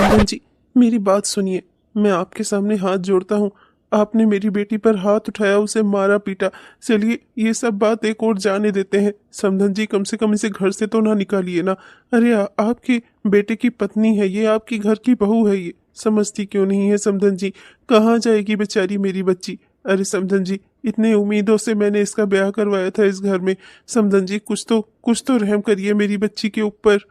समधन जी, मेरी बात सुनिए। मैं आपके सामने हाथ जोड़ता हूँ। आपने मेरी बेटी पर हाथ उठाया, उसे मारा पीटा। चलिए ये सब बात एक और जाने देते हैं। समधन जी, कम से कम इसे घर से तो ना निकालिए ना। अरे आपके बेटे की पत्नी है ये, आपकी घर की बहू है ये। समझती क्यों नहीं है समधन जी? कहाँ जाएगी बेचारी मेरी बच्ची? अरे समधन जी, इतने उम्मीदों से मैंने इसका ब्याह करवाया था इस घर में। समधन जी, कुछ तो रहम करिए मेरी बच्ची के ऊपर।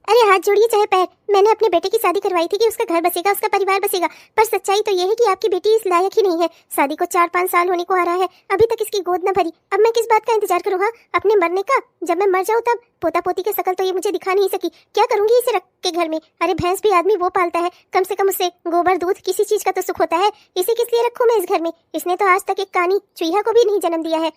अरे हाथ जोड़िए चाहे पैर। मैंने अपने बेटे की शादी करवाई थी कि उसका घर बसेगा, उसका परिवार बसेगा। पर सच्चाई तो ये है कि आपकी बेटी इस लायक ही नहीं है। शादी को 4-5 साल होने को आ रहा है, अभी तक इसकी गोद न भरी। अब मैं किस बात का इंतजार करूँ? हाँ, अपने मरने का? जब मैं मर जाऊँ तब? पोता पोती के शकल तो ये मुझे दिखा नहीं सकी, क्या करूंगी इसे रख के घर में? अरे भैंस भी आदमी वो पालता है, कम से कम उससे गोबर दूध किसी चीज का तो सुख होता है। इसे किस लिए रखूं मैं इस घर में? इसने तो आज तक एक कानी चूहा को भी नहीं जन्म दिया है।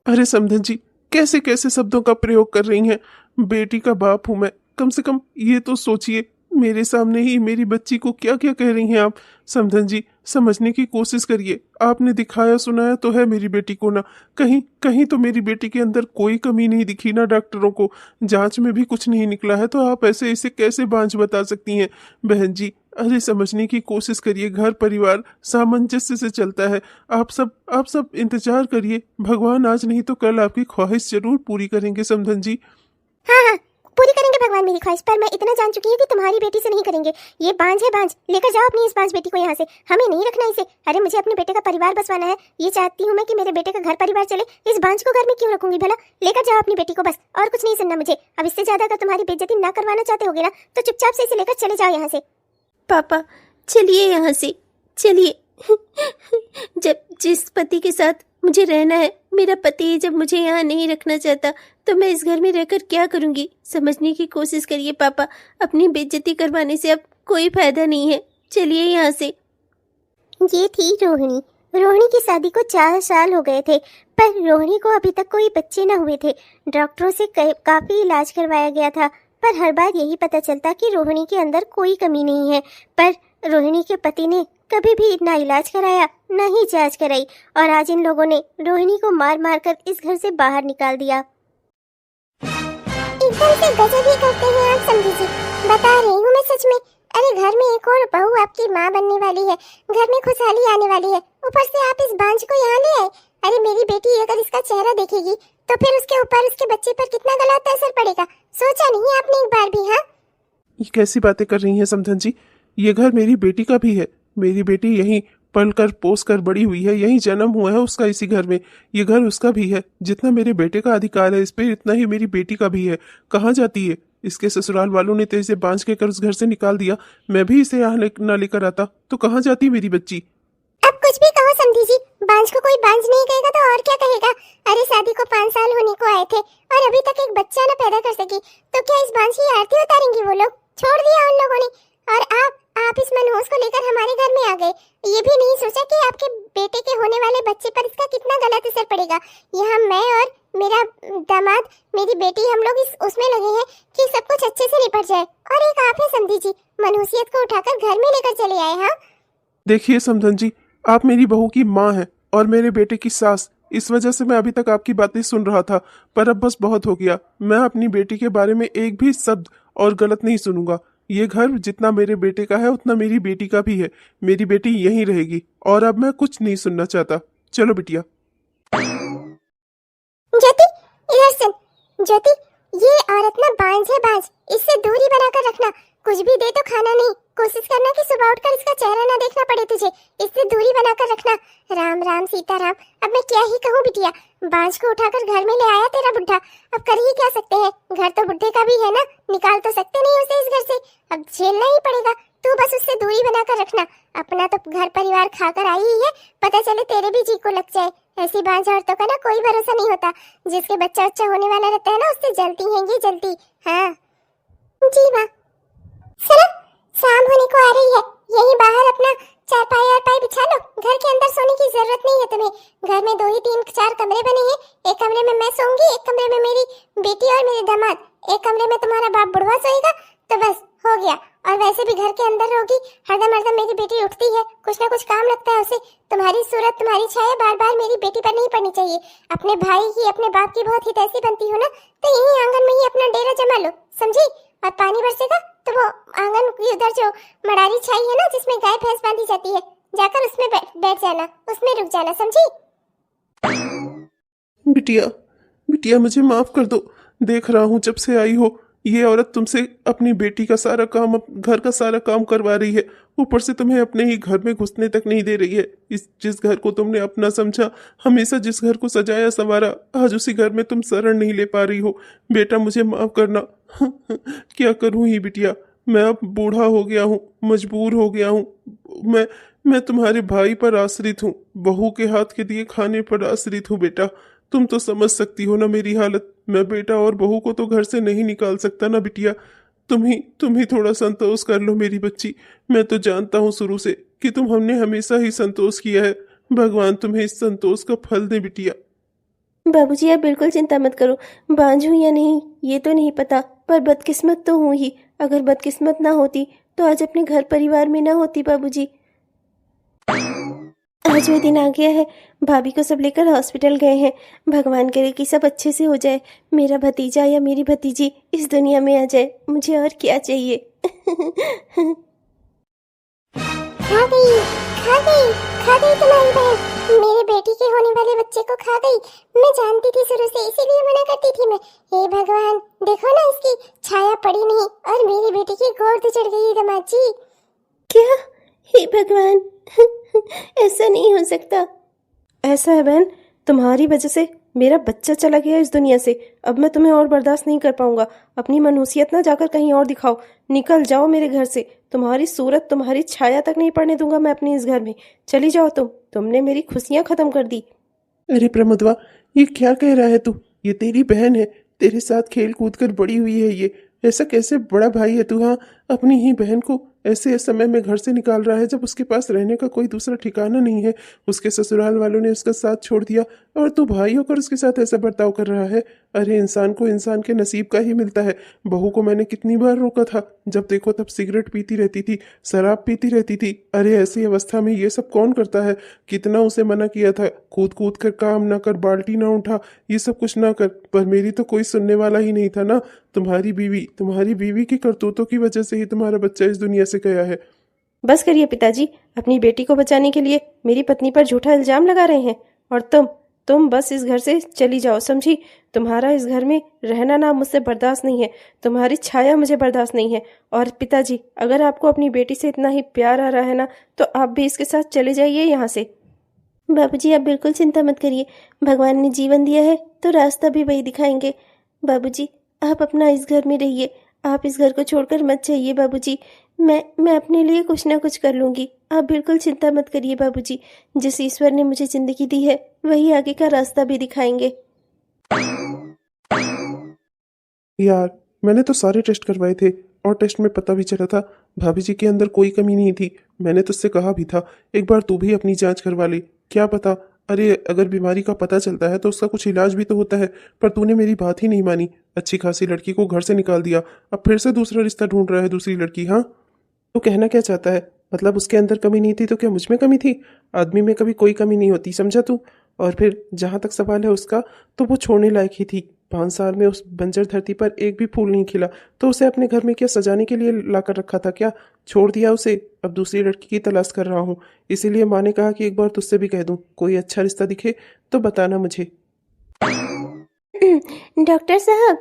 अरे समधन जी, कैसे कैसे शब्दों का प्रयोग कर रही हैं? बेटी का बाप हूं मैं। कम से कम ये तो सोचिए, मेरे सामने ही मेरी बच्ची को क्या क्या कह रही हैं आप। समधन जी, समझने की कोशिश करिए। आपने दिखाया सुनाया तो है मेरी बेटी को ना। कहीं कहीं तो मेरी बेटी के अंदर कोई कमी नहीं दिखी ना डॉक्टरों को। जांच में भी कुछ नहीं निकला है, तो आप ऐसे इसे कैसे बांझ बता सकती हैं? बहन जी, अरे समझने की कोशिश करिए। घर परिवार सामंजस्य से चलता है। आप सब इंतजार करिए। भगवान आज नहीं तो कल आपकी ख्वाहिश जरूर पूरी करेंगे समधन जी। हाँ हाँ, पूरी करेंगे भगवान मेरी ख्वाहिश। पर मैं इतना जान चुकी हूँ कि तुम्हारी बेटी से नहीं करेंगे। ये बांझ है बांझ, लेकर जाओ अपनी इस बांझ बेटी को यहाँ से। हमें नहीं रखना इसे। अरे मुझे अपने बेटे का परिवार बसवाना है। ये चाहती हूँ मैं कि मेरे बेटे का घर परिवार चले। इस बांझ को घर में क्यों रखूंगी भला? लेकर जाओ अपनी बेटी को, बस और कुछ नहीं सुनना मुझे। अब इससे ज्यादा अगर तुम्हारी बेइज्जती ना करवाना चाहते होगे ना, तो चुपचाप से इसे लेकर चले जाओ यहाँ से। पापा चलिए यहाँ से, चलिए। जब जिस पति के साथ मुझे रहना है, मेरा पति जब मुझे यहाँ नहीं रखना चाहता, तो मैं इस घर में रहकर क्या करूँगी? समझने की कोशिश करिए पापा। अपनी बेइज्जती करवाने से अब कोई फायदा नहीं है। चलिए यहाँ से। ये थी रोहिणी। रोहिणी की शादी को 4 साल हो गए थे, पर रोहिणी को अभी तक कोई बच्चे न हुए थे। डॉक्टरों से काफी इलाज करवाया गया था, पर हर बार यही पता चलता कि रोहिणी के अंदर कोई कमी नहीं है। पर रोहिणी के पति ने कभी भी ना इलाज कराया, न ही जांच कराई, और आज इन लोगों ने रोहिणी को मार मार कर इस घर से बाहर निकाल दिया। एकदम से गजब ही करते हैं आप समझी जी, बता रही हूँ मैं सच में। अरे घर में एक और बहू आपकी माँ बनने वाली है, घर में खुशहाली आने वाली है, ऊपर से आप इस बांझ को यहाँ ले आए। अरे मेरी बेटी अगर इसका चेहरा देखेगी तो फिर उसके ऊपर उसके बच्चे पर कितना गलत असर पड़ेगा, सोचा नहीं आपने एक बार भी? हाँ, ये कैसी बातें कर रही हैं समधन जी? ये घर मेरी बेटी का भी है। मेरी बेटी यहीं पल कर पोस कर बड़ी हुई है, यहीं जन्म हुआ है उसका इसी घर में। ये घर उसका भी है। जितना मेरे बेटे का अधिकार है इस पे, इतना ही मेरी बेटी का भी है। कहाँ जाती है? इसके ससुराल वालों ने तो इसे बांझ के कर उस घर से निकाल दिया। मैं भी इसे यहाँ ना लेकर आता तो कहाँ जाती मेरी बच्ची? अब कुछ भी कहो समधी जी, बांझ को कोई बांझ नहीं कहेगा तो और क्या कहेगा? अरे शादी को 5 साल होने को आए थे और अभी तक एक बच्चा न पैदा कर सकी, तो क्या इस बांझ की आरती उतारेंगे वो लोग? छोड़ दिया उन लोगों ने, और आप इस मनहूस को लेकर हमारे घर में आ गए। ये भी नहीं सोचा कि आपके बेटे के होने वाले बच्चे पर इसका कितना गलत असर पड़ेगा। यहाँ मैं और मेरा दामाद, मेरी बेटी, हम लोग इस उसमें लगे हैं कि सब कुछ अच्छे से निपट जाए, और एक आप है समधी जी, मनहूसियत को उठाकर घर में लेकर चले आए। हाँ देखिए समधन जी, आप मेरी बहू की माँ हैं और मेरे बेटे की सास। इस वजह से मैं अभी तक आपकी बातें सुन रहा था, पर अब बस बहुत हो गया। मैं अपनी बेटी के बारे में एक भी शब्द और गलत नहीं सुनूंगा। ये घर जितना मेरे बेटे का है उतना मेरी बेटी का भी है। मेरी बेटी यहीं रहेगी और अब मैं कुछ नहीं सुनना चाहता। चलो बिटिया। ज्योति, इधर सुन। ज्योति, ये औरत ना बांझ है बांझ, इससे दूरी बनाकर रखना। कुछ भी दे तो खाना नहीं, कोशिश करना कि सुबह उठकर इसका चेहरा ना देखना पड़े तुझे। इससे दूरी बनाकर रखना। राम राम सीता राम। अब मैं क्या ही कहूँ बिटिया, बांझ को उठाकर घर में ले आया तेरा बुढ़ा। अब कर ही क्या सकते हैं, घर तो बुढ़े का भी है ना, निकाल तो सकते नहीं उसे इस घर से। अब झेलना ही पड़ेगा। तू बस उससे दूरी बनाकर रखना। अपना तो घर परिवार खाकर आई ही है, पता चले तेरे भी जी को लग जाए। ऐसी बांझ औरतों का ना कोई भरोसा नहीं होता। जिसके बच्चा होने वाला रहता है ना, उससे जलती हैं ये जलती। हाँ जी माँ। सुनो, शाम होने को आ रही है, यहीं बाहर अपना चारपाई और पाई बिछा लो। घर के अंदर सोने की जरूरत नहीं है तुम्हें। घर में 2 ही 3 4 कमरे बने हैं। एक कमरे में मैं सोऊंगी, एक कमरे में मेरी बेटी और मेरे दामाद, एक कमरे में तुम्हारा बाप बुढ़वा सोएगा। तो बस हो गया। और वैसे भी घर के अंदर रहोगी, हरदम हरदम मेरी बेटी उठती है, कुछ ना कुछ काम लगता है उसे। तुम्हारी सूरत, तुम्हारी छाया बार बार मेरी बेटी पर नहीं पड़नी चाहिए। अपने भाई की, अपने बाप की बहुत हितैषी बनती हो ना, तो यहीं आंगन में ही अपना डेरा जमा लो, समझी? और पानी बरसेगा तो वो आंगन की उधर जो मड़ारी छाई है ना, जिसमें गाय भैंस बांधी जाती है, जाकर उसमें बैठ जाना, उसमें रुक जाना, समझी? बिटिया, बिटिया मुझे माफ कर दो। देख रहा हूँ जब से आई हो ये औरत तुमसे अपनी बेटी का सारा काम, घर का सारा काम करवा रही है, ऊपर से तुम्हें अपने ही घर में घुसने तक नहीं दे रही है। इस जिस घर को तुमने अपना समझा, हमेशा जिस घर को सजाया संवारा, आज उसी घर में तुम शरण नहीं ले पा रही हो। बेटा मुझे माफ करना। क्या करूँ ही बिटिया, मैं अब बूढ़ा हो गया हूँ, मजबूर हो गया हूँ। मैं तुम्हारे भाई पर आश्रित हूँ, बहू के हाथ के दिए खाने पर आश्रित हूँ। बेटा तुम तो समझ सकती हो ना मेरी हालत। मैं बेटा और बहू को तो घर से नहीं निकाल सकता ना बिटिया। तुम ही थोड़ा संतोष कर लो मेरी बच्ची। मैं तो जानता हूँ शुरू से कि हमने हमेशा ही संतोष किया है। भगवान तुम्हें इस संतोष का फल दे बिटिया। बाबूजी आप बिल्कुल चिंता मत करो, बांझ हूँ या नहीं ये तो नहीं पता, पर बदकिस्मत तो हूँ ही। अगर बदकिस्मत ना होती तो आज अपने घर परिवार में ना होती बाबूजी। आज वो दिन आ गया है, भाभी को सब लेकर हॉस्पिटल गए हैं। भगवान करे कि सब अच्छे से हो जाए, मेरा भतीजा या मेरी भतीजी इस दुनिया में आ जाए, मुझे और क्या चाहिए। खा गई, खा गई, खा गई तुम्हारी बहन, मेरे बेटी के होने वाले बच्चे को खा गई। मैं जानती थी शुरू से, इसीलिए मना करती थी मैं। हे भगवान, देखो ना इसकी छाया पड़ी नहीं और मेरी बेटी की गोद चढ़ गई दामाद जी। क्या? हे भगवान, ऐसा नहीं हो सकता। ऐसा है बहन, तुम्हारी वजह से मेरा बच्चा चला गया इस दुनिया से। अब मैं तुम्हें और बर्दाश्त नहीं कर पाऊंगा। अपनी मनहूसियत ना जाकर कहीं और दिखाओ, निकल जाओ मेरे घर से। तुम्हारी सूरत, तुम्हारी छाया तक नहीं पड़ने दूंगा मैं अपने इस घर में। चली जाओ तुमने मेरी खुशियां खत्म कर दी। अरे प्रमोदवा, ये क्या कह रहा है तू? ये तेरी बहन है, तेरे साथ खेल कूद कर बड़ी हुई है। ये ऐसा कैसे बड़ा भाई है तू? हाँ, अपनी ही बहन को ऐसे समय में घर से निकाल रहा है जब उसके पास रहने का कोई दूसरा ठिकाना नहीं है। उसके ससुराल वालों ने उसका साथ छोड़ दिया और तू भाई होकर उसके साथ ऐसा बर्ताव कर रहा है। अरे इंसान को इंसान के नसीब का ही मिलता है। बहू को मैंने कितनी बार रोका था, जब देखो तब सिगरेट पीती रहती थी, शराब पीती रहती थी। अरे ऐसी अवस्था में ये सब कौन करता है? कितना उसे मना किया था, कूद कूद कर काम ना कर, बाल्टी ना उठा, ये सब कुछ ना कर, पर मेरी तो कोई सुनने वाला ही नहीं था ना। तुम्हारी बीवी की करतूतों की वजह से ही तुम्हारा बच्चा इस दुनिया से गया है। बस करिए पिताजी, अपनी बेटी को बचाने के लिए मेरी पत्नी पर झूठा इल्जाम लगा रहे हैं। और तुम बस इस घर से चली जाओ, समझी? तुम्हारा इस घर में रहना ना मुझसे बर्दाश्त नहीं है, तुम्हारी छाया मुझे बर्दाश्त नहीं है। और पिताजी, अगर आपको अपनी बेटी से इतना ही प्यार आ रहा है ना, तो आप भी इसके साथ चले जाइए यहाँ से। बाबूजी आप बिल्कुल चिंता मत करिए, भगवान ने जीवन दिया है तो रास्ता भी वही दिखाएंगे। बाबूजी आप अपना इस घर में रहिए, आप इस घर को छोड़कर मत जाइए बाबूजी। मैं अपने लिए कुछ ना कुछ कर लूँगी, आप बिल्कुल चिंता मत करिए बाबूजी। जिस ईश्वर ने मुझे जिंदगी दी है वही आगे का रास्ता भी दिखाएंगे। यार, मैंने तो सारे टेस्ट करवाए थे और टेस्ट में पता भी चला था भाभी जी के अंदर कोई कमी नहीं थी। मैंने तुझसे कहा भी था एक बार तू भी अपनी जांच करवा ले, क्या पता। अरे अगर बीमारी का पता चलता है तो उसका कुछ इलाज भी तो होता है, पर तूने मेरी बात ही नहीं मानी। अच्छी खासी लड़की को घर से निकाल दिया, अब फिर से दूसरा रिश्ता ढूंढ रहा है, दूसरी लड़की। हाँ, तो कहना क्या चाहता है? मतलब उसके अंदर कमी नहीं थी तो क्या मुझ में कमी थी? आदमी में कभी कोई कमी नहीं होती, समझा तू? और फिर जहाँ तक सवाल है उसका, तो वो छोड़ने लायक ही थी। 5 साल में उस बंजर धरती पर एक भी फूल नहीं खिला, तो उसे अपने घर में क्या सजाने के लिए लाकर रखा था क्या? छोड़ दिया उसे, अब दूसरी लड़की की तलाश कर रहा हूँ। इसीलिए माँ ने कहा कि एक बार तुझसे भी कह दूँ, कोई अच्छा रिश्ता दिखे तो बताना मुझे। डॉक्टर साहब।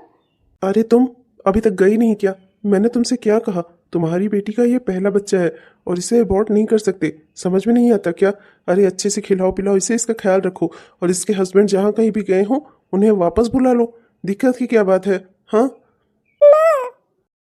अरे तुम अभी तक गई नहीं क्या? मैंने तुमसे क्या कहा? तुम्हारी बेटी का ये पहला बच्चा है और इसे अबॉर्ट नहीं कर सकते, समझ में नहीं आता क्या? अरे अच्छे से खिलाओ पिलाओ इसे, इसका ख्याल रखो, और इसके हस्बैंड जहाँ कहीं भी गए हो उन्हें वापस बुला लो। दिक्कत की क्या बात है? हाँ,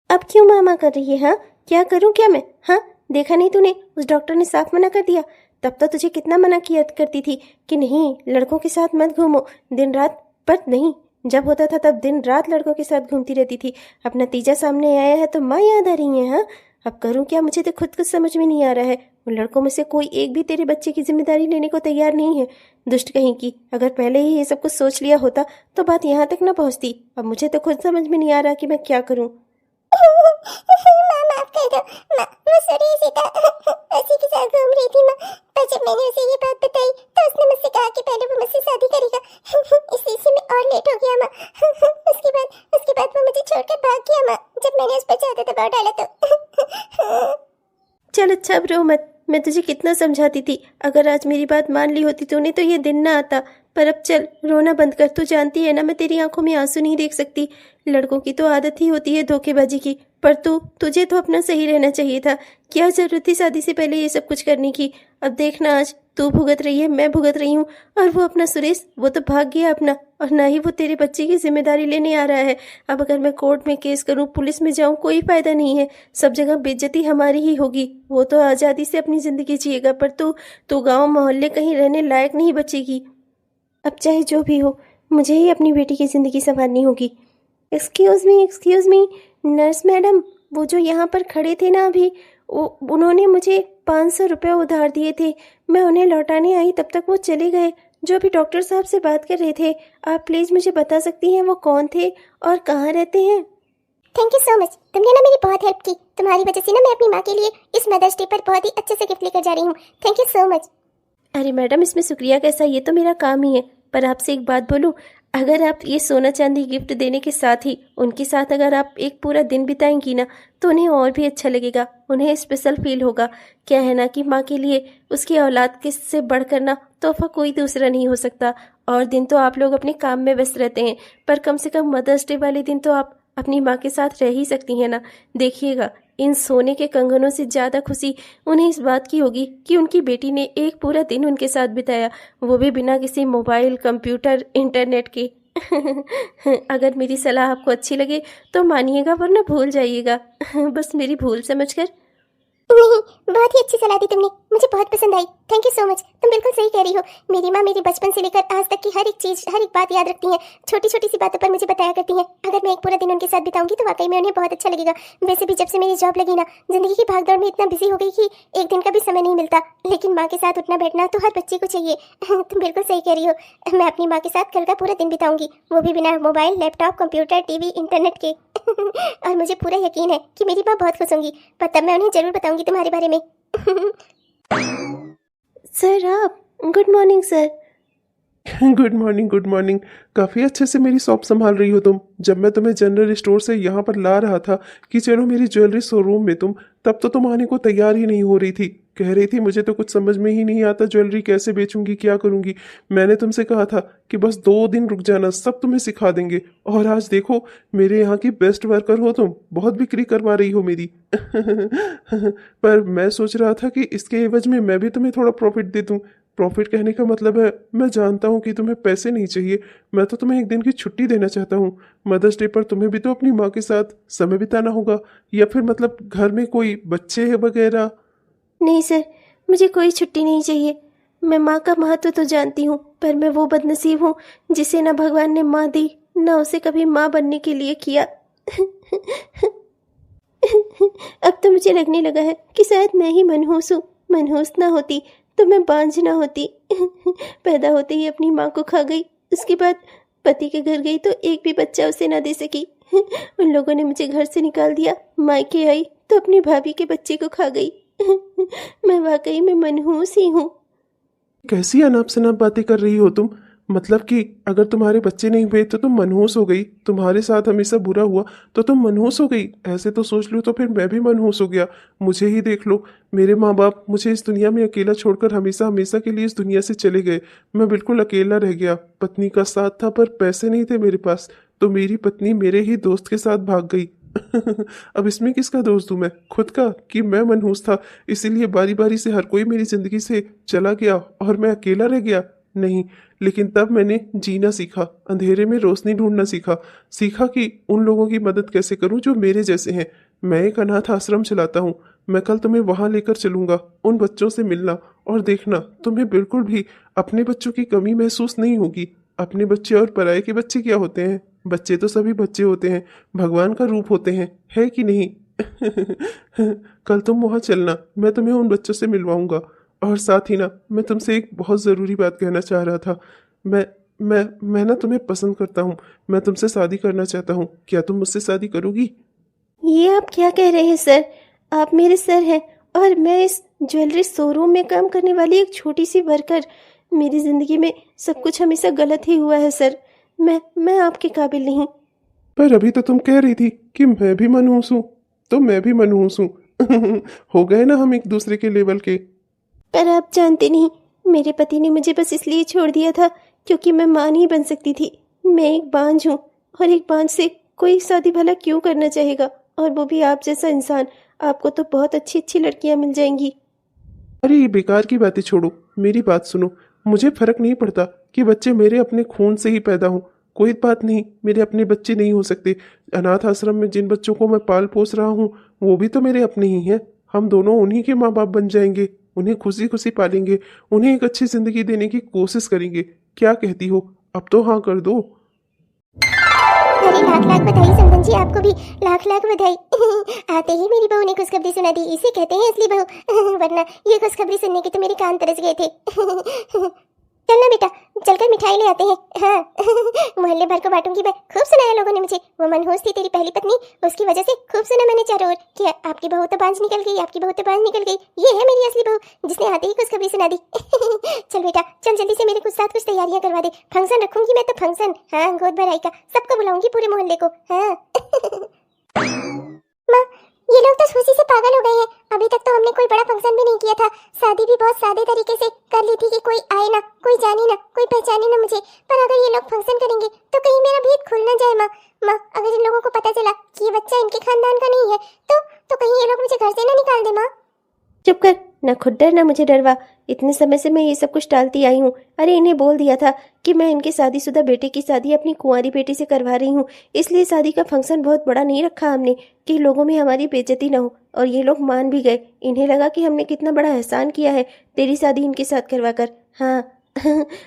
अब क्यों मामा कर रही है? हाँ, क्या करूं क्या मैं? हाँ, देखा नहीं तूने, उस डॉक्टर ने साफ मना कर दिया। तब तो तुझे कितना मना किया करती थी कि नहीं लड़कों के साथ मत घूमो दिन रात, पर नहीं, जब होता था तब दिन रात लड़कों के साथ घूमती रहती थी। अब नतीजा सामने आया है तो माँ याद आ रही है। हाँ, अब करूं क्या? मुझे तो खुद कुछ समझ में नहीं आ रहा है। उन लड़कों में से कोई एक भी तेरे बच्चे की जिम्मेदारी लेने को तैयार नहीं है। दुष्ट कहीं की, अगर पहले ही ये सब कुछ सोच लिया होता तो बात यहाँ तक न पहुँचती। अब मुझे तो खुद समझ में नहीं आ रहा कि मैं क्या करूँ। माँ माफ कर दो, मैं सॉरी सीता उसी के साथ घूम रही थी माँ, पर जब मैंने उसे ये बात बताई तो उसने मुझसे कहा कि पहले वो मुझसे शादी करेगा। इसी से मैं और लेट हो गया माँ। उसके बाद वो मुझे छोड़कर भाग गया माँ, जब मैंने उस पर ज्यादा दबाव डाला तो। चल अच्छा अब रो मत। मैं तुझे कितना समझाती थी, अगर आज मेरी बात मान ली होती तूने तो ये दिन ना आता। पर अब चल रोना बंद कर। तू जानती है ना मैं तेरी आंखों में आंसू नहीं देख सकती। लड़कों की तो आदत ही होती है धोखेबाजी की। पर तुझे तो अपना सही रहना चाहिए था। क्या जरूरत थी शादी से पहले ये सब कुछ करने की। अब देखना आज तू भुगत रही है, मैं भुगत रही हूँ। और वो अपना सुरेश, वो तो भाग गया अपना, और ना ही वो तेरे बच्चे की जिम्मेदारी लेने आ रहा है। अब अगर मैं कोर्ट में केस करूँ, पुलिस में जाऊँ, कोई फायदा नहीं है। सब जगह बेइज्जती हमारी ही होगी। वो तो आज़ादी से अपनी जिंदगी जिएगा, पर तू गाँव मोहल्ले कहीं रहने लायक नहीं बचेगी। अब चाहे जो भी हो, मुझे ही अपनी बेटी की ज़िंदगी संवारनी होगी। एक्सक्यूज़ मी नर्स मैडम, वो जो यहाँ पर खड़े थे ना अभी, उन्होंने मुझे 500 रुपये उधार दिए थे। मैं उन्हें लौटाने आई, तब तक वो चले गए। जो अभी डॉक्टर साहब से बात कर रहे थे, आप प्लीज़ मुझे बता सकती हैं वो कौन थे और कहाँ रहते हैं? थैंक यू सो मच, तुमने ना मेरी बहुत हेल्प की। तुम्हारी वजह से ना मैं अपनी माँ के लिए इस मदर्स डे पर बहुत ही अच्छे से गिफ्ट लेकर जा रही हूँ। Thank you so much. अरे मैडम, इसमें शुक्रिया कैसा, ये तो मेरा काम ही है। पर आपसे एक बात बोलूं, अगर आप ये सोना चांदी गिफ्ट देने के साथ ही उनके साथ अगर आप एक पूरा दिन बिताएंगी ना, तो उन्हें और भी अच्छा लगेगा, उन्हें स्पेशल फील होगा। क्या है ना कि माँ के लिए उसकी औलाद के से बढ़कर ना तोहफा कोई दूसरा नहीं हो सकता। और दिन तो आप लोग अपने काम में व्यस्त रहते हैं, पर कम से कम मदर्स डे वाले दिन तो आप अपनी माँ के साथ रह ही सकती हैं ना। देखिएगा, इन सोने के कंगनों से ज़्यादा खुशी उन्हें इस बात की होगी कि उनकी बेटी ने एक पूरा दिन उनके साथ बिताया, वो भी बिना किसी मोबाइल, कंप्यूटर, इंटरनेट के। अगर मेरी सलाह आपको अच्छी लगे तो मानिएगा, वरना भूल जाइएगा। बस मेरी भूल समझकर। नहीं, बहुत ही अच्छी सलाह दी तुमने, मुझे बहुत पसंद आई। थैंक यू सो मच, तुम बिल्कुल सही कह रही हो। मेरी माँ मेरी बचपन से लेकर आज तक की हर एक चीज, हर एक बात याद रखती हैं। छोटी छोटी सी बातों पर मुझे बताया करती हैं। अगर मैं एक पूरा दिन उनके साथ बिताऊंगी तो वाकई में उन्हें बहुत अच्छा लगेगा। वैसे भी जब से मेरी जॉब लगी ना, जिंदगी की भागदौड़ में इतना बिजी हो गई कि एक दिन का भी समय नहीं मिलता। लेकिन माँ के साथ उठना बैठना तो हर बच्चे को चाहिए। तुम बिल्कुल सही कह रही हो। मैं अपनी माँ के साथ कल का पूरा दिन बिताऊंगी, वो भी बिना mobile, laptop, computer, TV, internet के। और मुझे पूरा यकीन है कि मेरी माँ बहुत खुश होंगी। पर तब मैं उन्हें जरूर बताऊंगी तुम्हारे बारे में। सर आप, good morning sir. Good morning, good morning. काफ़ी अच्छे से मेरी शॉप संभाल रही हो तुम। जब मैं तुम्हें जनरल स्टोर से यहाँ पर ला रहा था कि चलो मेरी ज्वेलरी शोरूम में तुम, तब तो तुम आने को तैयार ही नहीं हो रही थी। कह रही थी मुझे तो कुछ समझ में ही नहीं आता, ज्वेलरी कैसे बेचूंगी, क्या करूंगी। मैंने तुमसे कहा था कि बस 2 दिन रुक जाना, सब तुम्हें सिखा देंगे। और आज देखो, मेरे यहाँ की बेस्ट वर्कर हो तुम, बहुत बिक्री करवा रही हो मेरी। पर मैं सोच रहा था कि इसके एवज में मैं भी तुम्हें थोड़ा प्रॉफिट दे दूं। प्रॉफिट कहने का मतलब है, मैं जानता हूँ कि तुम्हें पैसे नहीं चाहिए, मैं तो तुम्हें एक दिन की छुट्टी देना चाहता हूँ। मदर्स डे पर तुम्हें भी तो अपनी माँ के साथ समय बिताना होगा, या फिर मतलब घर में कोई बच्चे है वगैरह। नहीं सर, मुझे कोई छुट्टी नहीं चाहिए। मैं माँ का महत्व तो जानती हूँ, पर मैं वो बदनसीब हूँ जिसे ना भगवान ने माँ दी, ना उसे कभी माँ बनने के लिए किया। अब तो मुझे लगने लगा है कि शायद मैं ही मनहूस हूँ। मनहूस ना होती तो मैं बांझ ना होती। पैदा होते ही अपनी माँ को खा गई, उसके बाद पति के घर गई तो एक भी बच्चा उसे ना दे सकी। उन लोगों ने मुझे घर से निकाल दिया। मायके आई तो अपनी भाभी के बच्चे को खा गई। मैं वाकई में मनहूस ही हूँ। कैसी अनाप शनाप बातें कर रही हो तुम। मतलब कि अगर तुम्हारे बच्चे नहीं हुए तो तुम मनहूस हो गई, तुम्हारे साथ हमेशा बुरा हुआ तो तुम मनहूस हो गई। ऐसे तो सोच लो तो फिर मैं भी मनहूस हो गया। मुझे ही देख लो, मेरे माँ बाप मुझे इस दुनिया में अकेला छोड़कर हमेशा हमेशा के लिए इस दुनिया से चले गए। मैं बिल्कुल अकेला रह गया। पत्नी का साथ था पर पैसे नहीं थे मेरे पास, तो मेरी पत्नी मेरे ही दोस्त के साथ भाग गई। अब इसमें किसका दोष दूं मैं, खुद का, कि मैं मनहूस था इसीलिए बारी बारी से हर कोई मेरी जिंदगी से चला गया और मैं अकेला रह गया। नहीं, लेकिन तब मैंने जीना सीखा, अंधेरे में रोशनी ढूंढना सीखा। सीखा कि उन लोगों की मदद कैसे करूं जो मेरे जैसे हैं। मैं एक अनाथ आश्रम चलाता हूं। मैं कल तुम्हें वहां लेकर चलूंगा, उन बच्चों से मिलना, और देखना तुम्हें बिल्कुल भी अपने बच्चों की कमी महसूस नहीं होगी। अपने बच्चे और पराये के बच्चे क्या होते हैं? बच्चे तो सभी बच्चे होते हैं, भगवान का रूप होते हैं, है कि नहीं? कल तुम वहां चलना, मैं तुम्हें उन बच्चों से मिलवाऊंगा। और साथ ही ना, मैं तुमसे एक बहुत ज़रूरी बात कहना चाह रहा था। मैं ना तुम्हें पसंद करता हूँ। मैं तुमसे शादी करना चाहता हूँ। क्या तुम मुझसे शादी करोगी? ये आप क्या कह रहे हैं सर? आप मेरे सर हैं और मैं इस ज्वेलरी शोरूम में काम करने वाली एक छोटी सी वर्कर। मेरी ज़िंदगी में सब कुछ हमेशा गलत ही हुआ है सर। मैं आपके काबिल नहीं। पर अभी तो तुम कह रही थी कि मैं भी मनहूस हूँ, तो मैं भी मनहूस हूँ। हो गए ना हम एक दूसरे के लेवल के। पर आप जानते नहीं, मेरे पति ने मुझे बस इसलिए छोड़ दिया था क्योंकि मैं मां नहीं बन सकती थी। मैं एक बांझ हूँ, और एक बांझ से कोई शादी भला क्यों करना चाहेगा, और वो भी आप जैसा इंसान। आपको तो बहुत अच्छी अच्छी लड़कियां मिल जाएंगी। अरे ये बेकार की बातें छोड़ो, मेरी बात सुनो। मुझे फर्क नहीं पड़ता कि बच्चे मेरे अपने खून से ही पैदा हों, कोई बात नहीं, मेरे अपने बच्चे नहीं हो सकते। अनाथ आश्रम में जिन बच्चों को मैं पाल पोस रहा हूँ वो भी तो मेरे अपने ही हैं। हम दोनों उन्हीं के माँ बाप बन जाएंगे, उन्हें खुशी खुशी पालेंगे, उन्हें एक अच्छी जिंदगी देने की कोशिश करेंगे। क्या कहती हो, अब तो हाँ कर दो। अरे लाख लाख बधाई समधन जी, आपको भी लाख लाख बधाई। आते ही मेरी बहू ने खुशखबरी सुना दी, इसे कहते हैं असली बहू। वरना ये खुशखबरी सुनने के तो मेरे कान तरस गए थे। चलना बेटा, चलकर मिठाई ले आते हैं। हाँ। मोहल्ले भर को बांटूंगी मैं। खूब सुनाया लोगों ने मुझे। वो मनहूस थी तेरी पहली पत्नी, उसकी वजह से खूब सुना मैंने चारों ओर कि आपकी बहू तो बांझ निकल गई, आपकी बहू तो बांझ निकल गई। ये है मेरी असली बहू, जिसने आते ही खुशखबरी सुना दी। चल बेटा, चल जल्दी से मेरे कुछ साथ कुछ तैयारियां करवा दे। फंक्शन रखूंगी मैं तो, फंक्शन। हाँ, गोद भराई का, सबको बुलाऊंगी, पूरे मोहल्ले को। हाँ। माँ, ये लोग तो खुशी से पागल हो गए हैं। अभी तक तो हमने कोई बड़ा फंक्शन भी नहीं किया था। शादी भी बहुत सादे तरीके से कर ली थी कि कोई आए ना, कोई जाने ना, कोई पहचाने ना मुझे। पर अगर ये लोग फंक्शन करेंगे तो कहीं मेरा भेद खुल ना जाए। माँ, अगर इन लोगों को पता चला कि ये बच्चा इनके खानदान का नहीं है तो कहीं ये लोग मुझे घर से ना निकाल दे। माँ चुप कर, ना खुद डर ना मुझे डरवा। इतने समय से मैं ये सब कुछ टालती आई हूँ। अरे इन्हें बोल दिया था कि मैं इनके शादीशुदा बेटे की शादी अपनी कुंवारी बेटी से करवा रही हूँ, इसलिए शादी का फंक्शन बहुत बड़ा नहीं रखा हमने कि लोगों में हमारी बेइज्जती ना हो। और ये लोग मान भी गए। इन्हें लगा कि हमने कितना बड़ा एहसान किया है तेरी शादी इनके साथ करवा कर। हाँ।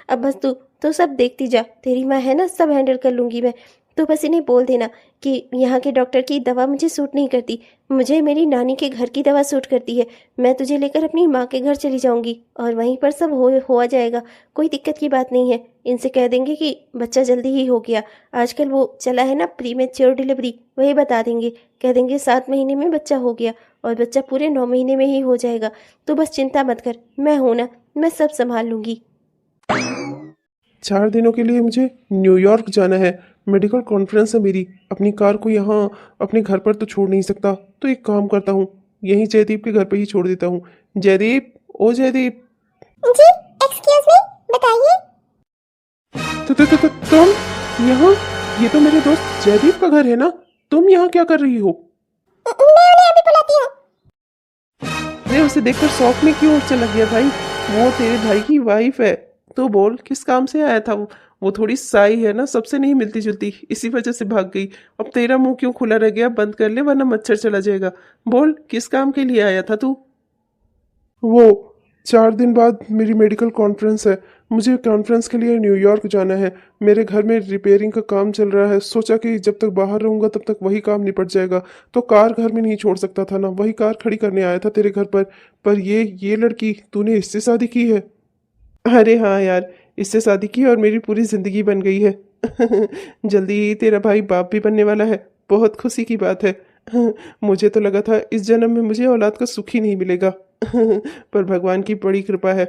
अब बस तू तो सब देखती जा, तेरी माँ है ना, सब हैंडल कर लूँगी मैं। तो बस इन्हें बोल देना कि यहाँ के डॉक्टर की दवा मुझे सूट नहीं करती, मुझे मेरी नानी के घर की दवा सूट करती है। मैं तुझे लेकर अपनी माँ के घर चली जाऊँगी और वहीं पर सब हो जाएगा, कोई दिक्कत की बात नहीं है। इनसे कह देंगे कि बच्चा जल्दी ही हो गया, आजकल वो चला है ना प्रीमेच्योर डिलीवरी, वही बता देंगे। कह देंगे 7 महीने में बच्चा हो गया और बच्चा पूरे 9 महीने में ही हो जाएगा। तो बस चिंता मत कर, मैं हूँ ना, मैं सब संभाल लूँगी। 4 दिनों के लिए मुझे न्यूयॉर्क जाना है, मेडिकल कॉन्फ्रेंस है मेरी। अपनी कार को यहाँ अपने घर पर तो छोड़ नहीं सकता, तो एक काम करता हूँ, यहीं जयदीप के घर पे ही छोड़ देता हूँ। जयदीप, ओ जयदीप। जी, एक्सक्यूज मी, बताइए। तुम यहाँ? ये तो मेरे दोस्त जयदीप का घर है ना, तुम यहाँ क्या कर रही हो? मैं उन्हें अभी बुलाती हूँ। अरे उसे देखकर शौक में क्यों चला गया भाई? वो तेरे भाई की वाइफ है। तो बोल किस काम से आया था वो थोड़ी साई है ना, सबसे नहीं मिलती जुलती, इसी वजह से भाग गई। अब तेरा मुंह क्यों खुला रह गया? बंद कर ले वरना मच्छर चला जाएगा। बोल किस काम के लिए आया था तू? वो 4 दिन बाद मेरी मेडिकल कॉन्फ्रेंस है, मुझे कॉन्फ्रेंस के लिए न्यूयॉर्क जाना है। मेरे घर में रिपेयरिंग का काम चल रहा है, सोचा कि जब तक बाहर रहूंगा तब तक वही काम निपट जाएगा। तो कार घर में नहीं छोड़ सकता था ना, वही कार खड़ी करने आया था तेरे घर पर ये लड़की, तूने इससे शादी की है? अरे हाँ यार, इससे शादी की और मेरी पूरी जिंदगी बन गई है। जल्दी ही तेरा भाई बाप भी बनने वाला है, बहुत खुशी की बात है। मुझे तो लगा था इस जन्म में मुझे औलाद का सुख ही नहीं मिलेगा। पर भगवान की बड़ी कृपा है।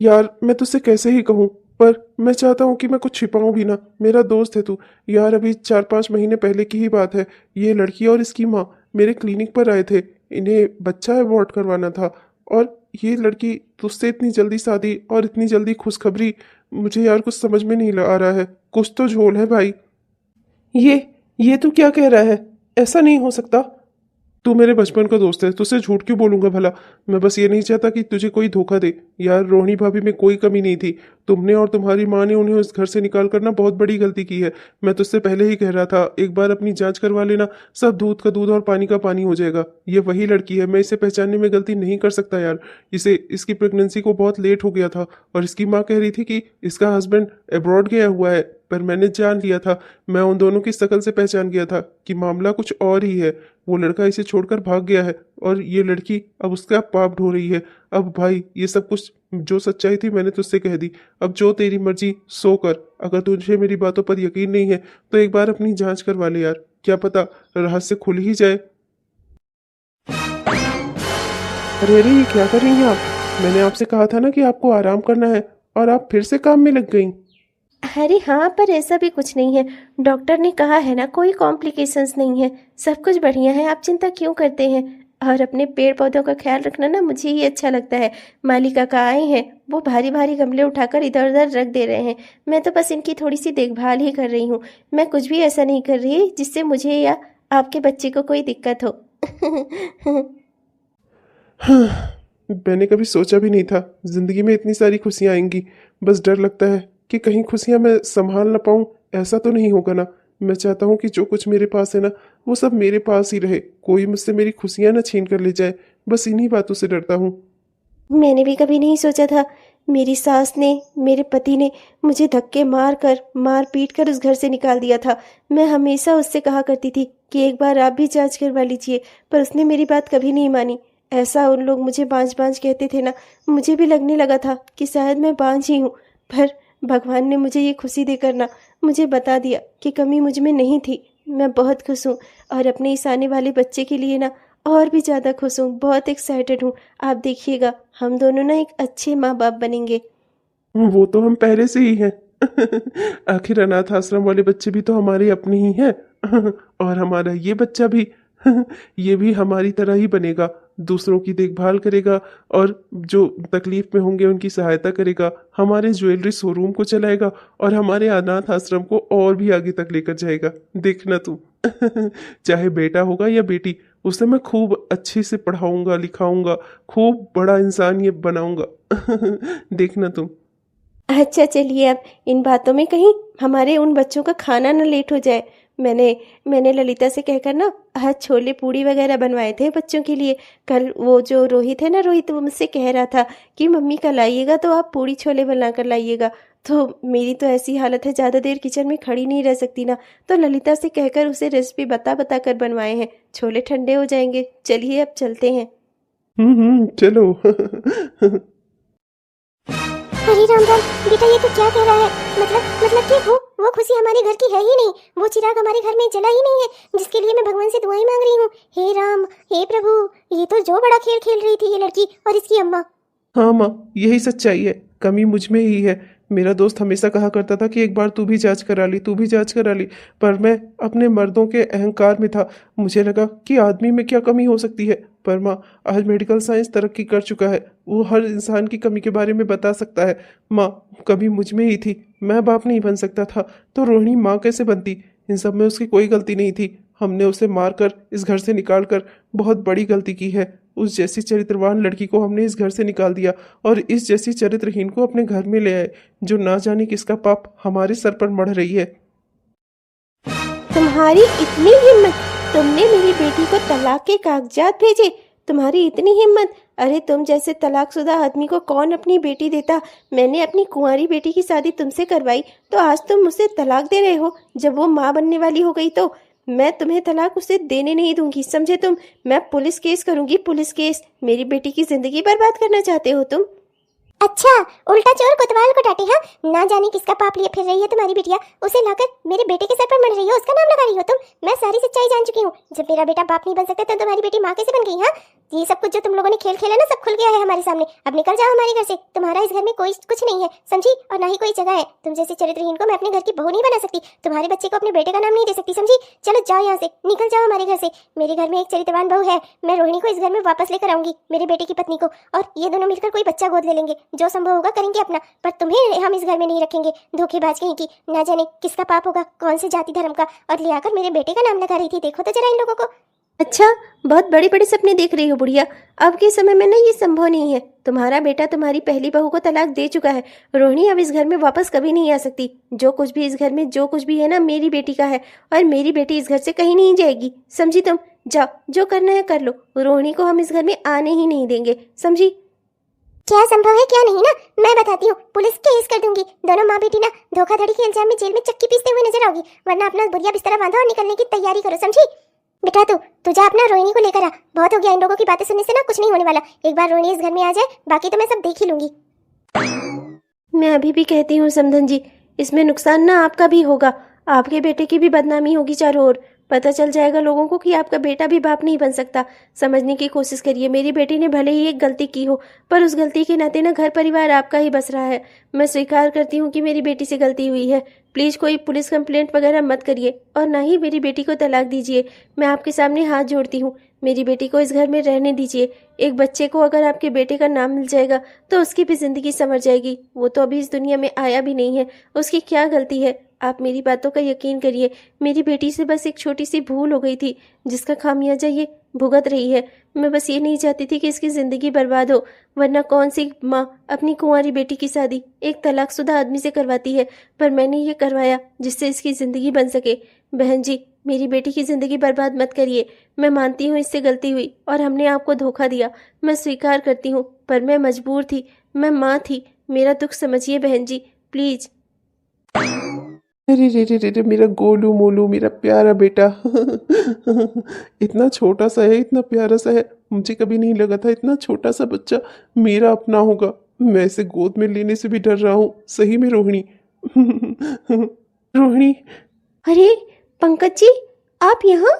यार मैं तुझसे कैसे ही कहूँ, पर मैं चाहता हूँ कि मैं कुछ छिपाऊं भी ना। मेरा दोस्त है तू यार। अभी 4-5 महीने पहले की ही बात है, ये लड़की और इसकी माँ मेरे क्लिनिक पर आए थे, इन्हें बच्चा अबॉर्ट करवाना था। और ये लड़की तुझसे इतनी जल्दी शादी और इतनी जल्दी खुशखबरी, मुझे यार कुछ समझ में नहीं आ रहा है। कुछ तो झोल है भाई। ये तू क्या कह रहा है? ऐसा नहीं हो सकता। तू मेरे बचपन का दोस्त है, तुझसे झूठ क्यों बोलूंगा भला? मैं बस ये नहीं चाहता कि तुझे कोई धोखा दे। यार रोहिणी भाभी में कोई कमी नहीं थी, तुमने और तुम्हारी माँ ने उन्हें उस घर से निकाल कर ना बहुत बड़ी गलती की है। मैं तुझसे पहले ही कह रहा था, एक बार अपनी जांच करवा लेना, सब दूध का दूध और पानी का पानी हो जाएगा। ये वही लड़की है, मैं इसे पहचानने में गलती नहीं कर सकता यार। इसकी प्रेगनेंसी को बहुत लेट हो गया था और इसकी माँ कह रही थी कि इसका हस्बैंड अब्रॉड गया हुआ है, पर मैंने जान लिया था, मैं उन दोनों की शक्ल से पहचान गया था कि मामला कुछ और ही है। वो लड़का इसे छोड़कर भाग गया है और ये लड़की अब उसका पाप ढो रही है। अब भाई ये सब कुछ जो सच्चाई थी मैंने तुझसे कह दी, अब जो तेरी मर्जी सो कर। अगर तुझे मेरी बातों पर यकीन नहीं है तो एक बार अपनी जांच करवा ले यार, क्या पता रहस्य खुल ही जाए। अरे ये क्या कर रही हैं आप? मैंने आपसे कहा था ना कि आपको आराम करना है और आप फिर से काम में लग गई। अरे हाँ, पर ऐसा भी कुछ नहीं है, डॉक्टर ने कहा है ना, कोई कॉम्प्लिकेशंस नहीं है, सब कुछ बढ़िया है, आप चिंता क्यों करते हैं? और अपने पेड़ पौधों का ख्याल रखना ना मुझे ही अच्छा लगता है। माली काका आए हैं, वो भारी भारी गमले उठाकर इधर उधर रख दे रहे हैं। मैं तो बस इनकी थोड़ी सी देखभाल ही कर रही हूँ। मैं कुछ भी ऐसा नहीं कर रही जिससे मुझे या आपके बच्चे को कोई दिक्कत हो। मैंने कभी सोचा भी नहीं था जिंदगी में इतनी सारी खुशियां आएंगी। बस डर लगता है कि कहीं खुशियां मैं संभाल ना पाऊं। ऐसा तो नहीं होगा ना? मैं चाहता हूं कि जो कुछ मेरे पास है ना वो सब मेरे पास ही रहे, कोई मुझसे मेरी खुशियां ना छीन कर ले जाए। बस इन्हीं बातों से डरता हूं। मैंने भी कभी नहीं सोचा था। मेरी सास ने, मेरे पति ने मुझे धक्के मार पीट कर उस घर से निकाल दिया था। मैं हमेशा उससे कहा करती थी कि एक बार आप भी जांच करवा लीजिए, पर उसने मेरी बात कभी नहीं मानी। ऐसा उन लोग मुझे बांझ कहते थे ना, मुझे भी लगने लगा था कि शायद मैं बांझ ही हूँ। पर भगवान ने मुझे ये खुशी देकर ना मुझे बता दिया कि कमी मुझ में नहीं थी। मैं बहुत खुश हूँ और अपने इस आने वाले बच्चे के लिए ना और भी ज़्यादा खुश हूँ, बहुत एक्साइटेड हूँ। आप देखिएगा, हम दोनों ना एक अच्छे माँ बाप बनेंगे। वो तो हम पहले से ही हैं। आखिर अनाथ आश्रम वाले बच्चे भी तो हमारे अपने ही हैं। और हमारा ये बच्चा भी ये भी हमारी तरह ही बनेगा, दूसरों की देखभाल करेगा और जो तकलीफ में होंगे उनकी सहायता करेगा, हमारे ज्वेलरी शोरूम को चलाएगा और हमारे अनाथ आश्रम को और भी आगे तक लेकर जाएगा। देखना तू। चाहे बेटा होगा या बेटी, उसे मैं खूब अच्छे से पढ़ाऊंगा लिखाऊंगा, खूब बड़ा इंसान ये बनाऊंगा। देखना तुम। अच्छा चलिए, अब इन बातों में कहीं हमारे उन बच्चों का खाना ना लेट हो जाए। मैंने ललिता से कहकर ना आज छोले पूड़ी वगैरह बनवाए थे बच्चों के लिए। कल वो जो रोहित है ना, रोहित वो मुझसे कह रहा था कि मम्मी कल आइएगा तो आप पूड़ी छोले बना कर लाइएगा। तो मेरी तो ऐसी हालत है, ज़्यादा देर किचन में खड़ी नहीं रह सकती ना, तो ललिता से कहकर उसे रेसिपी बता कर बनवाए हैं। छोले ठंडे हो जाएंगे। चलिए अब चलते हैं। चलो। अरे राम राम बेटा, ये तो क्या कह रहा है? मतलब कि वो खुशी हमारे घर की है ही नहीं। वो चिराग हमारे घर में जला ही नहीं है जिसके लिए मैं भगवान से दुआएं मांग रही हूँ। हे राम, हे प्रभु, ये तो जो बड़ा खेल खेल रही थी ये लड़की और इसकी अम्मा। हाँ माँ, यही सच्चाई है। कमी मुझ में ही है। मेरा दोस्त हमेशा कहा करता था कि एक बार तू भी जांच करा ली, तू भी जांच करा ली, पर मैं अपने मर्दों के अहंकार में था। मुझे लगा कि आदमी में क्या कमी हो सकती है। पर माँ, आज मेडिकल साइंस तरक्की कर चुका है, वो हर इंसान की कमी के बारे में बता सकता है। माँ, कमी मुझ में ही थी। मैं बाप नहीं बन सकता था तो रोहिणी माँ कैसे बनती? इन सब में उसकी कोई गलती नहीं थी। हमने उसे मारकर इस घर से निकालकर बहुत बड़ी गलती की है। उस जैसी चरित्रवान लड़की को हमने इस घर से निकाल दिया और इस जैसी चरित्रहीन को अपने घर में ले आए, जो ना जाने किसका पाप हमारे सर पर मढ़ रही है। तुम्हारी इतनी हिम्मत, तुमने मेरी बेटी को तलाक के कागजात भेजे? तुम्हारी इतनी हिम्मत? अरे तुम जैसे तलाकशुदा आदमी को कौन अपनी बेटी देता? मैंने अपनी कुंवारी बेटी की शादी तुमसे करवाई तो आज तुम मुझसे तलाक दे रहे हो। जब वो माँ बनने वाली हो गई तो मैं तुम्हें तलाक उसे देने नहीं दूंगी, समझे तुम? मैं पुलिस केस करूंगी, पुलिस केस। मेरी बेटी की जिंदगी बर्बाद करना चाहते हो तुम? अच्छा, उल्टा चोर कोतवाल को डांटे। हाँ, ना जाने किसका पाप लिए फिर रही है तुम्हारी बिटिया। उसे लाकर मेरे बेटे के सर पर मर रही हो, उसका नाम लगा रही हो तुम। मैं सारी सच्चाई जान चुकी हूँ। जब मेरा बेटा बाप नहीं बन सकता तो तुम्हारी बेटी माँ कैसे बन गई? हाँ, ये सब कुछ जो तुम लोगों ने खेल खेला ना, सब खुल गया है हमारे सामने। अब निकल जाओ हमारे घर से। तुम्हारा इस घर में कोई कुछ नहीं है, समझी? और ना ही कोई जगह है। तुम जैसे चरित्रहीन को मैं अपने घर की बहू नहीं बना सकती, तुम्हारे बच्चे को अपने बेटे का नाम नहीं दे सकती, समझी? चलो जाओ यहाँ से, निकल जाओ हमारे घर से। मेरे घर में एक चरित्रवान बहू है। मैं रोहिणी को इस घर में वापस लेकर आऊंगी, मेरे बेटे की पत्नी को, और ये दोनों मिलकर कोई बच्चा गोद ले लेंगे। जो संभव होगा करेंगे अपना, पर तुम्हें हम इस घर में नहीं रखेंगे। धोखेबाज कहीं की, ना जाने किसका पाप होगा, कौन से जाति धर्म का, और ले आकर मेरे बेटे का नाम लगा रही थी। देखो तो जरा इन लोगों को। अच्छा, बहुत बड़े बड़े सपने देख रही हो बुढ़िया। अब के समय में ना ये संभव नहीं है। तुम्हारा बेटा तुम्हारी पहली बहू को तलाक दे चुका है। रोहिणी अब इस घर में वापस कभी नहीं आ सकती। जो कुछ भी इस घर में जो कुछ भी है ना, मेरी बेटी का है, और मेरी बेटी इस घर से कहीं नहीं जाएगी, समझी तुम? जाओ, जो करना है कर लो। रोहिणी को हम इस घर में आने ही नहीं देंगे, समझी? क्या संभव है क्या नहीं ना, मैं बताती हूँ। पुलिस केस कर दूंगी। दोनों माँ बेटी ना धोखाधड़ी के इल्जाम में जेल में चक्की पीसते हुए नजर आओगी, वरना अपना बुढ़िया बिस्तर बांधो और निकलने की तैयारी करो, समझी? बेटा तू जा अपना रोहिणी को लेकर आ। बहुत हो गया इन लोगों की बातें सुनने से ना, कुछ नहीं होने वाला। एक बार रोहिणी इस घर में आ जाए, बाकी तो मैं सब देख ही लूंगी। मैं अभी भी कहती हूँ समधन जी, इसमें नुकसान ना आपका भी होगा, आपके बेटे की भी बदनामी होगी चारों ओर। पता चल जाएगा लोगों को कि आपका बेटा भी बाप नहीं बन सकता। समझने की कोशिश करिए, मेरी बेटी ने भले ही एक गलती की हो, पर उस गलती के नाते ना घर परिवार आपका ही बस रहा है। मैं स्वीकार करती हूँ कि मेरी बेटी से गलती हुई है। प्लीज़ कोई पुलिस कंप्लेंट वगैरह मत करिए और ना ही मेरी बेटी को तलाक दीजिए। मैं आपके सामने हाथ जोड़ती हूँ, मेरी बेटी को इस घर में रहने दीजिए। एक बच्चे को अगर आपके बेटे का नाम मिल जाएगा तो उसकी भी ज़िंदगी संवर जाएगी। वो तो अभी इस दुनिया में आया भी नहीं है, उसकी क्या गलती है? आप मेरी बातों का यकीन करिए, मेरी बेटी से बस एक छोटी सी भूल हो गई थी जिसका खामियाजा ये भुगत रही है। मैं बस ये नहीं चाहती थी कि इसकी ज़िंदगी बर्बाद हो, वरना कौन सी माँ अपनी कुंवारी बेटी की शादी एक तलाकशुदा आदमी से करवाती है। पर मैंने ये करवाया जिससे इसकी ज़िंदगी बन सके। बहन जी, मेरी बेटी की ज़िंदगी बर्बाद मत करिए। मैं मानती हूँ इससे गलती हुई और हमने आपको धोखा दिया, मैं स्वीकार करती हूँ, पर मैं मजबूर थी, मैं माँ थी। मेरा दुख समझिए बहन जी, प्लीज़। अरे रे रे रे रे, मेरा गोलू मोलू, मेरा प्यारा बेटा। इतना छोटा सा है, इतना प्यारा सा है। मुझे कभी नहीं लगा था इतना छोटा सा बच्चा मेरा अपना होगा। मैं इसे गोद में लेने से भी डर रहा हूँ। सही में रोहिणी। रोहिणी, अरे पंकज जी, आप यहाँ?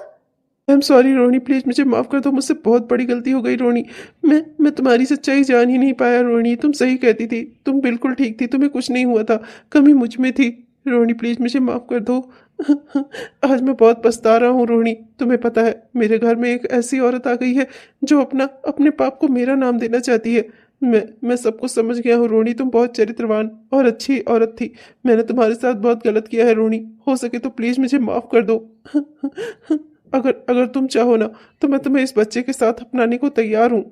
I am sorry Rohini, please मुझे माफ कर दो। मुझसे बहुत बड़ी गलती हो गई रोहिणी। मैं तुम्हारी सच्चाई जान ही नहीं पाया रोहिणी। तुम सही कहती थी, तुम बिल्कुल ठीक थी, तुम्हें कुछ नहीं हुआ था, कमी मुझ में थी। रोहिणी प्लीज मुझे माफ कर दो। आज मैं बहुत पछता रहा हूँ रोहिणी। तुम्हें पता है मेरे घर में एक ऐसी औरत आ गई है जो अपने पाप को मेरा नाम देना चाहती है। मैं सब कुछ समझ गया हूँ रोहिणी। तुम बहुत चरित्रवान और अच्छी औरत थी। मैंने तुम्हारे साथ बहुत गलत किया है रोहिणी। हो सके तो प्लीज मुझे माफ कर दो। अगर तुम चाहो ना तो मैं तुम्हें इस बच्चे के साथ अपनाने को तैयार हूँ।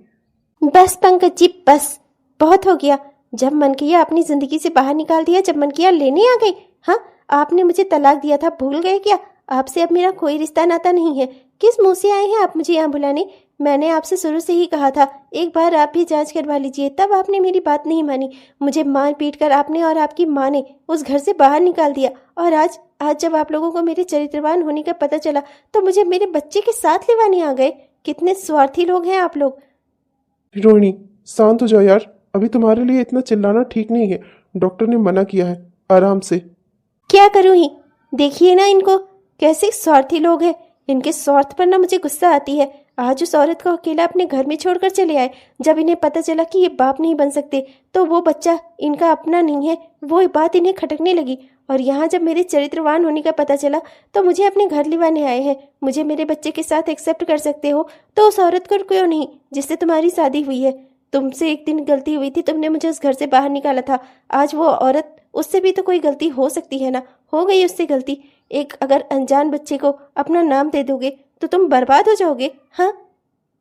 बस पंकज जी, बस बहुत हो गया। जब मन किया अपनी जिंदगी से बाहर निकाल दिया, जब मन किया लेने आ गई। हाँ, आपने मुझे तलाक दिया था, भूल गए क्या? आपसे अब मेरा कोई रिश्ता नाता नहीं है। किस मुंह से आए हैं आप मुझे यहाँ बुलाने? मैंने आपसे शुरू से ही कहा था एक बार आप भी जांच करवा लीजिए, तब आपने मेरी बात नहीं मानी। मुझे मार पीट कर आपने और आपकी माँ ने उस घर से बाहर निकाल दिया। और आज जब आप लोगों को मेरे चरित्रवान होने का पता चला तो मुझे मेरे बच्चे के साथ लेवाने आ गए। कितने स्वार्थी लोग हैं आप लोग। रोहिणी शांत हो जाओ यार, अभी तुम्हारे लिए इतना चिल्लाना ठीक नहीं है। डॉक्टर ने मना किया है, आराम से। क्या करूँ ही? देखिए ना इनको, कैसे स्वार्थी लोग हैं। इनके स्वार्थ पर ना मुझे गुस्सा आती है। आज उस औरत को अकेला अपने घर में छोड़कर चले आए। जब इन्हें पता चला कि ये बाप नहीं बन सकते तो वो बच्चा इनका अपना नहीं है, वो बात इन्हें खटकने लगी। और यहाँ जब मेरे चरित्रवान होने का पता चला तो मुझे अपने घर लिवाने आए हैं। मुझे मेरे बच्चे के साथ एक्सेप्ट कर सकते हो तो उस औरत को क्यों नहीं जिससे तुम्हारी शादी हुई है? तुमसे एक दिन गलती हुई थी, तुमने मुझे उस घर से बाहर निकाला था। आज वो औरत, उससे भी तो कोई गलती हो सकती है ना? हो गई उससे गलती। एक अगर अनजान बच्चे को अपना नाम दे दोगे तो तुम बर्बाद हो जाओगे। हाँ,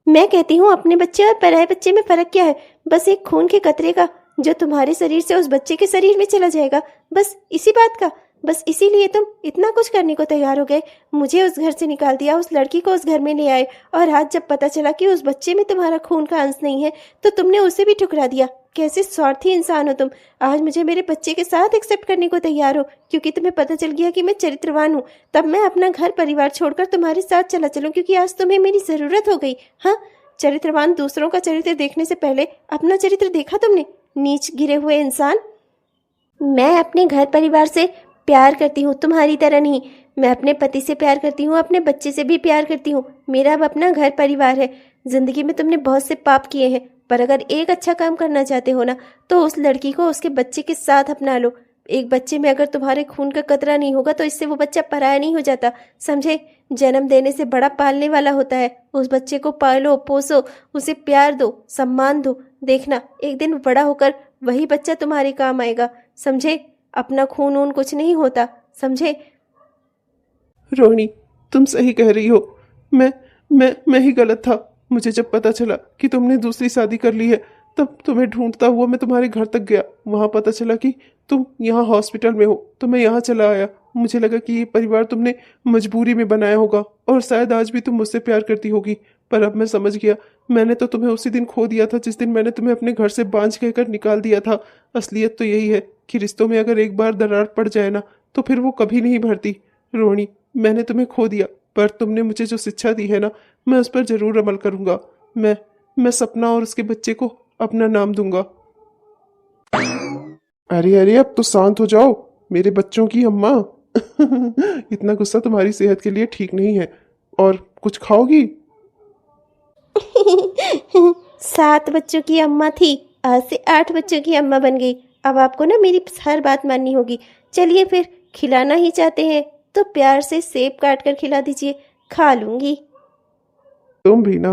मैं कहती हूँ अपने बच्चे और पराये बच्चे में फर्क क्या है? बस एक खून के कतरे का जो तुम्हारे शरीर से उस बच्चे के शरीर में चला जाएगा, बस इसी बात का। बस इसीलिए तुम इतना कुछ करने को तैयार हो गए। मुझे उस घर से निकाल दिया, उस लड़की को उस घर में ले आए, और आज जब पता चला कि उस बच्चे में तुम्हारा खून का अंश नहीं है तो तुमने उसे भी ठुकरा दिया। कैसे स्वार्थी इंसान हो तुम। आज मुझे मेरे बच्चे के साथ एक्सेप्ट करने को तैयार हो क्योंकि तुम्हें पता चल गया कि मैं चरित्रवान हूँ। तब मैं अपना घर परिवार छोड़कर तुम्हारे साथ चला चलूँ क्योंकि आज तुम्हें मेरी ज़रूरत हो गई। हाँ, चरित्रवान दूसरों का चरित्र देखने से पहले अपना चरित्र देखा तुमने? नीच गिरे हुए इंसान। मैं अपने घर परिवार से प्यार करती हूँ, तुम्हारी तरह नहीं। मैं अपने पति से प्यार करती हूँ, अपने बच्चे से भी प्यार करती हूँ। मेरा अब अपना घर परिवार है। जिंदगी में तुमने बहुत से पाप किए हैं, पर अगर एक अच्छा काम करना चाहते हो ना तो उस लड़की को उसके बच्चे के साथ अपना लो। एक बच्चे में अगर तुम्हारे खून का कतरा नहीं होगा तो इससे वो बच्चा पराया नहीं हो जाता, समझे? जन्म देने से बड़ा पालने वाला होता है। उस बच्चे को पालो, पोसो, उसे प्यार दो, सम्मान दो। देखना एक दिन बड़ा होकर वही बच्चा तुम्हारे काम आएगा, समझे? अपना खून ऊन कुछ नहीं होता, समझे? रोहिणी तुम सही कह रही हो। मैं ही गलत था। मुझे जब पता चला कि तुमने दूसरी शादी कर ली है तब तुम्हें ढूंढता हुआ मैं तुम्हारे घर तक गया। वहाँ पता चला कि तुम यहाँ हॉस्पिटल में हो तो मैं यहाँ चला आया। मुझे लगा कि ये परिवार तुमने मजबूरी में बनाया होगा और शायद आज भी तुम मुझसे प्यार करती होगी, पर अब मैं समझ गया मैंने तो तुम्हें उसी दिन खो दिया था जिस दिन मैंने तुम्हें अपने घर से बांझ कहकर निकाल दिया था। असलियत तो यही है कि रिश्तों में अगर एक बार दरार पड़ जाए ना तो फिर वो कभी नहीं भरती। रोहिणी मैंने तुम्हें खो दिया, पर तुमने मुझे जो शिक्षा दी है ना मैं उस पर जरूर अमल करूंगा। मैं सपना और उसके बच्चे को अपना नाम दूंगा। अरे अरे अब तो शांत हो जाओ मेरे बच्चों की अम्मा। इतना गुस्सा तुम्हारी सेहत के लिए ठीक नहीं है। और कुछ खाओगी? 7 बच्चों की अम्मा थी, आज से 8 बच्चों की अम्मा बन गई। अब आपको ना मेरी हर बात माननी होगी। चलिए फिर, खिलाना ही चाहते हैं तो प्यार से सेब काट कर खिला दीजिए, खा लूंगी। तुम भी ना।